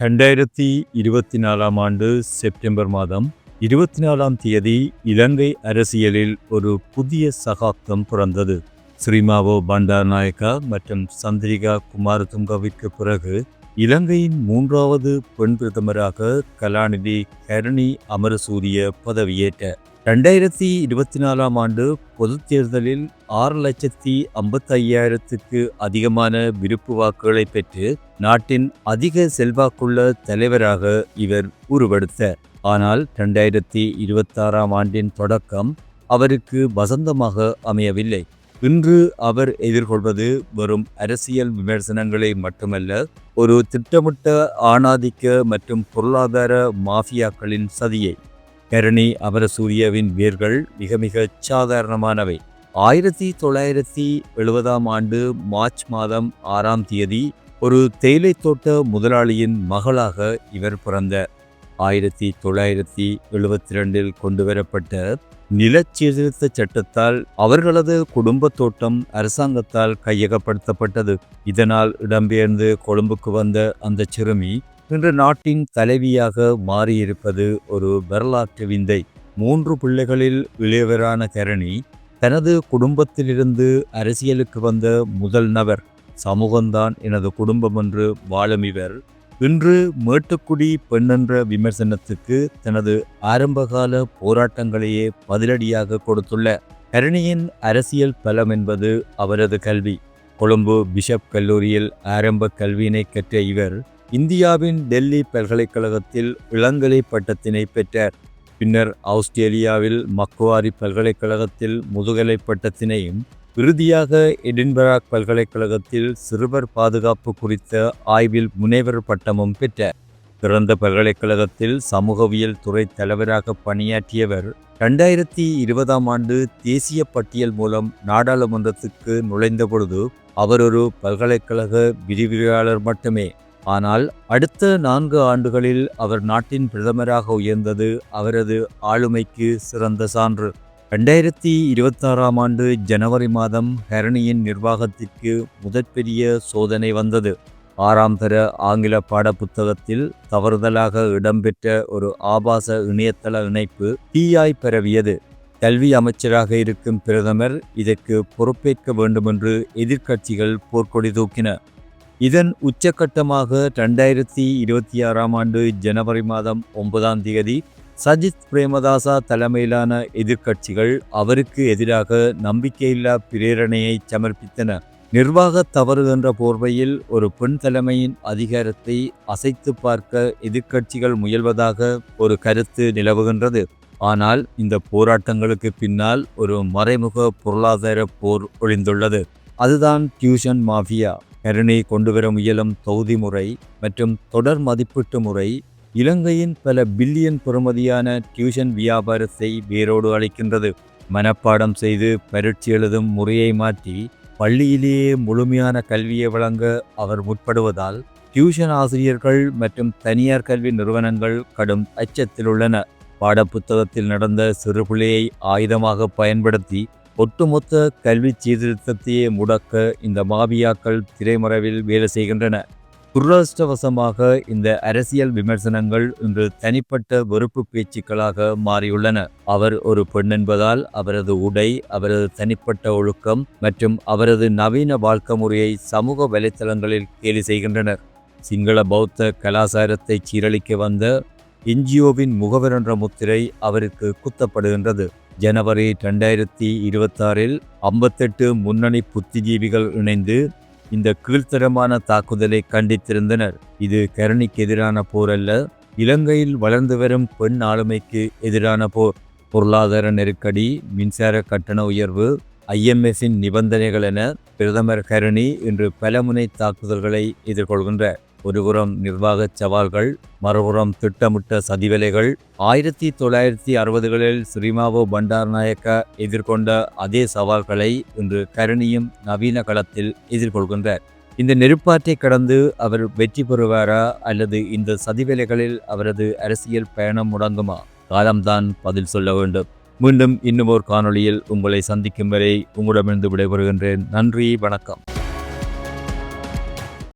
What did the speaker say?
2024ஆம் ஆண்டு செப்டம்பர் மாதம் 24ஆம் தேதி இலங்கை அரசியலில் ஒரு புதிய சகாப்தம் பிறந்தது. ஸ்ரீமாவோ பண்டாரநாயக்கா மற்றும் சந்திரிகா குமாரதுங்கவிற்கு பிறகு இலங்கையின் 3வது பெண் பிரதமராக கலாநிதி கருணி அமரசூரிய பதவியேற்றார். 2024ஆம் ஆண்டு பொதுத் தேர்தலில் 6,55,000க்கு அதிகமான விருப்பு வாக்குகளை பெற்று நாட்டின் அதிக செல்வாக்குள்ள தலைவராக இவர் உருவெடுத்தார். ஆனால் 2026ஆம் ஆண்டின் தொடக்கம் அவருக்கு வசந்தமாக அமையவில்லை. இன்று அவர் எதிர்கொள்வது வெறும் அரசியல் விமர்சனங்களை மட்டுமல்ல, ஒரு திட்டமிட்ட ஆணாதிக்க மற்றும் பொருளாதார மாஃபியாக்களின் சதியை. கருணி அமரசூரியவின் வேர்கள் மிக சாதாரணமானவை. 1970ஆம் ஆண்டு மார்ச் மாதம் 6ஆம் தேதி ஒரு தேயிலை தோட்ட முதலாளியின் மகளாக இவர் பிறந்தார். 1972இல் கொண்டுவரப்பட்ட நிலச்சீர்திருத்த சட்டத்தால் அவர்களது குடும்ப தோட்டம் அரசாங்கத்தால் கையகப்படுத்தப்பட்டது. இதனால் இடம்பெயர்ந்து கொழும்புக்கு வந்த அந்த சிறுமி இன்று நாட்டின் தலைவியாக மாறியிருப்பது ஒரு வரலாற்று விந்தை. 3 பிள்ளைகளில் இளையவரான கருணி தனது குடும்பத்திலிருந்து அரசியலுக்கு வந்த முதல் நபர். சமூகம்தான் எனது குடும்பம் என்று வாழும் இவர் இன்று மேட்டுக்குடி பெண் என்ற விமர்சனத்துக்கு தனது ஆரம்பகால போராட்டங்களையே பதிலடியாக கொடுத்துள்ள கருணியின் அரசியல் பலம் என்பது அவரது கல்வி. கொழும்பு பிஷப் கல்லூரியில் ஆரம்ப கல்வியினை கற்ற இவர் இந்தியாவின் டெல்லி பல்கலைக்கழகத்தில் இளங்கலை பட்டத்தினை பெற்றார். பின்னர் ஆஸ்திரேலியாவில் மக்வாரி பல்கலைக்கழகத்தில் முதுகலை பட்டத்தினையும், இறுதியாக எடின்பராக் பல்கலைக்கழகத்தில் சிறுவர் பாதுகாப்பு குறித்த ஆய்வில் முனைவர் பட்டமும் பெற்றார். பிறந்த பல்கலைக்கழகத்தில் சமூகவியல் துறை தலைவராக பணியாற்றியவர் 2020ஆம் ஆண்டு தேசிய பட்டியல் மூலம் நாடாளுமன்றத்துக்கு நுழைந்த பொழுது அவர் ஒரு பல்கலைக்கழக விரிவுரையாளர் மட்டுமே. ஆனால் அடுத்த 4 ஆண்டுகளில் அவர் நாட்டின் பிரதமராக உயர்ந்தது அவரது ஆளுமைக்கு சிறந்த சான்று. 2026ஆம் ஆண்டு ஜனவரி மாதம் கருணியின் நிர்வாகத்திற்கு முதற்பெரிய சோதனை வந்தது. 6ஆம் தர ஆங்கில பாடப்புத்தகத்தில் தவறுதலாக இடம்பெற்ற ஒரு ஆபாச இணையதள இணைப்பு தீயாய் பரவியது. கல்வி அமைச்சராக இருக்கும் பிரதமர் இதற்கு பொறுப்பேற்க வேண்டுமென்று எதிர்க்கட்சிகள் போர்க்கொடி தூக்கின. இதன் உச்சக்கட்டமாக 2026ஆம் ஆண்டு ஜனவரி மாதம் 9ஆம் தேதி சஜித் பிரேமதாசா தலைமையிலான எதிர்க்கட்சிகள் அவருக்கு எதிராக நம்பிக்கையில்லா பிரேரணையை சமர்ப்பித்தன. நிர்வாக தவறு என்ற போர்வையில் ஒரு பெண் தலைமையின் அதிகாரத்தை அசைத்து பார்க்க எதிர்க்கட்சிகள் முயல்வதாக ஒரு கருத்து நிலவுகின்றது. ஆனால் இந்த போராட்டங்களுக்கு பின்னால் ஒரு மறைமுக பொருளாதார போர் ஒளிந்துள்ளது. அதுதான் டியூஷன் மாஃபியா. கருணை கொண்டுவர முயலும் தொகுதி முறை மற்றும் தொடர் மதிப்பீட்டு முறை இலங்கையின் பல பில்லியன் பெறுமதியான டியூஷன் வியாபாரத்தை வேரோடு அளிக்கின்றது. மனப்பாடம் செய்து பரீட்சை எழுதும் முறையை மாற்றி பள்ளியிலேயே முழுமையான கல்வியை வழங்க அவர் முற்படுவதால் டியூஷன் ஆசிரியர்கள் மற்றும் தனியார் கல்வி நிறுவனங்கள் கடும் அச்சத்தில் உள்ளன. பாடப்புத்தகத்தில் நடந்த சிறுபிள்ளையை ஆயுதமாக பயன்படுத்தி ஒட்டுமொத்த கல்வி சீர்திருத்தத்தையே முடக்க இந்த மாபியாக்கள் திரைமறைவில் வேலை செய்கின்றன. துரதிர்ஷ்டவசமாக இந்த அரசியல் விமர்சனங்கள் இன்று தனிப்பட்ட வெறுப்பு பேச்சுக்களாக மாறியுள்ளன. அவர் ஒரு பெண் என்பதால் அவரது உடை, அவரது தனிப்பட்ட ஒழுக்கம் மற்றும் அவரது நவீன வாழ்க்கை முறையை சமூக வலைத்தளங்களில் கேலி செய்கின்றனர். சிங்கள பௌத்த கலாச்சாரத்தை சீரழிக்க வந்த என்ஜிஓவின் முகவர் என்ற முத்திரை அவருக்கு குத்தப்படுகின்றது. ஜனவரி 2026இல் 58 முன்னணி புத்திஜீவிகள் இணைந்து இந்த கீழ்த்தரமான தாக்குதலை கண்டித்திருந்தனர். இது கருணிக்கு எதிரான போர் அல்ல, இலங்கையில் வளர்ந்து வரும் பெண் ஆளுமைக்கு எதிரான போர். பொருளாதார நெருக்கடி, மின்சார கட்டண உயர்வு, IMFின் நிபந்தனைகள் என பிரதமர் கருணி இன்று பலமுனை தாக்குதல்களை எதிர்கொள்கின்றார். ஒருபுறம் நிர்வாக சவால்கள், மறுபுறம் திட்டமிட்ட சதிவேலைகள். 1960களில் ஸ்ரீமாவோ பண்டாரநாயக்கா எதிர்கொண்ட அதே சவால்களை இன்று கருணியும் நவீன களத்தில் எதிர்கொள்கின்றார். இந்த நெருப்பாற்றை கடந்து அவர் வெற்றி பெறுவாரா அல்லது இந்த சதிவேலைகளில் அவரது அரசியல் பயணம் முடங்குமா? காலம்தான் பதில் சொல்ல வேண்டும். மீண்டும் இன்னும் ஒரு காணொளியில் உங்களை சந்திக்கும் வரை உங்களிடமிருந்து விடைபெறுகின்றேன். நன்றி, வணக்கம்.